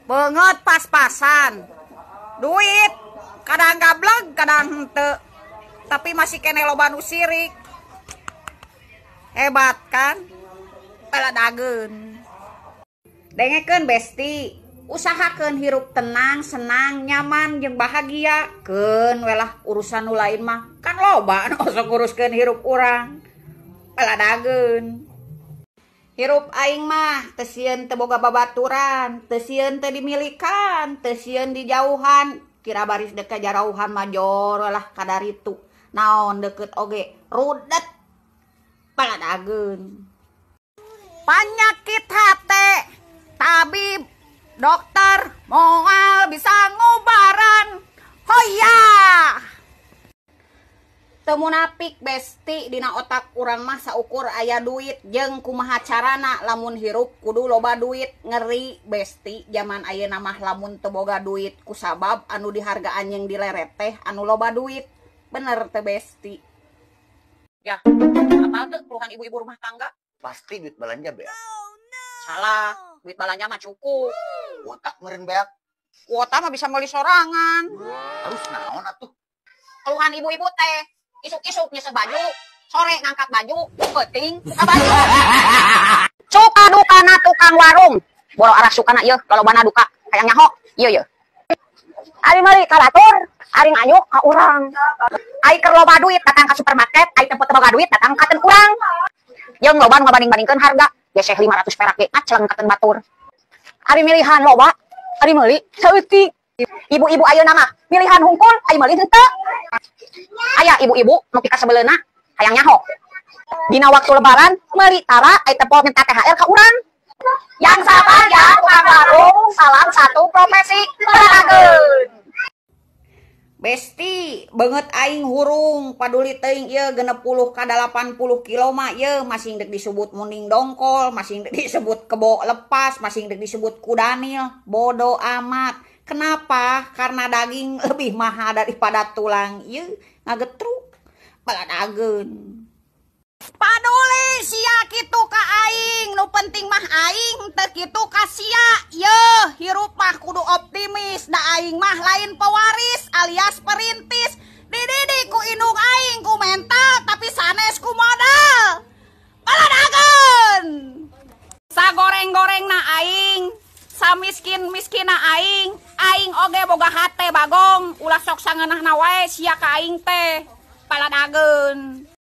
banget pas-pasan. Duit kadang gablek kadang henteu, tapi masih kene loba nu sirik. Hebat kan? Peladageun. Dengekeun besti, usahakeun hirup tenang, senang, nyaman jeung bahagia. Keun welah urusan nu lain mah kan loba anu sok nguruskeun hirup urang. Peladageun. Hirup aing mah teu sieun teu boga babaturan, teu sieun teu dimilikan, teu sieun dijauhan. Kira baris deket jarauhan mah jor lah kadaritu. Naon deket oge rudet. Peladageun. Panyakit hate, tabib, dokter, moal bisa ngubaran. Hoya. Teu munapik besti dina otak urang mah saukur aya duit jeung kumaha carana lamun hirup kudu loba duit. Ngeri besti zaman ayeuna mah lamun teu boga duit kusabab anu dihargaan yang dileret teh anu loba duit. Bener teh besti. Ya, apal teu keluhan ibu-ibu rumah tangga? Pasti duit belanja beak. Salah, duit balanya mah cukup. Kuota meureun beak. Kuota mah bisa beli sorangan. Terus naon atuh? Keluhan ibu-ibu teh, isuk-isuk nyesek baju, sore ngangkat baju, penting buka baju. Suka dukana tukang warung. Boro arah sukana ieu, lolobana duka hayang nyaho. Ieu ieu. Ari meuli ka batur, ari ngayuk ka urang. Ai keur loba duit datang ka supermarket, ai teu boga duit datang ka teu urang. Jeung loba ngabanding-bandingkeun harga, geseh 500 perak ge ngacleng ka teu batur. Ari milihan loba, ari meuli saeutik. Ibu-ibu ayeuna mah milihan hungkul, ai meuli henteu. Aya ibu-ibu nu pika sabeleuna hayang nyaho. Dina waktu lebaran meuli tara ai teu poe minta THR ka urang. Yang sabar ya tukang warung, salam satu profesi. Peladageun. Besti, beungeut aing hurung paduli teuing ieu 60 ka 80 kilo mah ieu masing dek disebut munding dongkol, masing dek disebut kebo lepas, masing dek disebut kudanil. Bodo amat. Kenapa? Karena daging lebih mahal daripada tulang. Ieu ngagetruk. Peladageun. Paduli sia kitu ka aing, nu penting mah aing teu kitu ka sia. Yeuh, hirup mah kudu optimis, da aing mah lain pewaris alias perintis. Dididik ku indung aing ku mental, tapi sanes ku modal. Peladageun. Sagoreng-gorengna aing, samiskin-miskina aing oge boga hate bagong, ulah sok sangeunahna wae sia ka aing teh. Peladageun.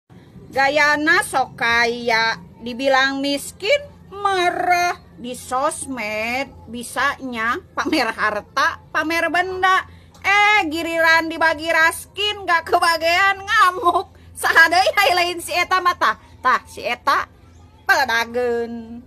Gayana sok kaya, dibilang miskin, marah. Di sosmed bisanya pamer harta, pamer benda. Giliran dibagi raskin gak kebagian ngamuk. Saha deui lain si eta mata. Tah si eta peladageun.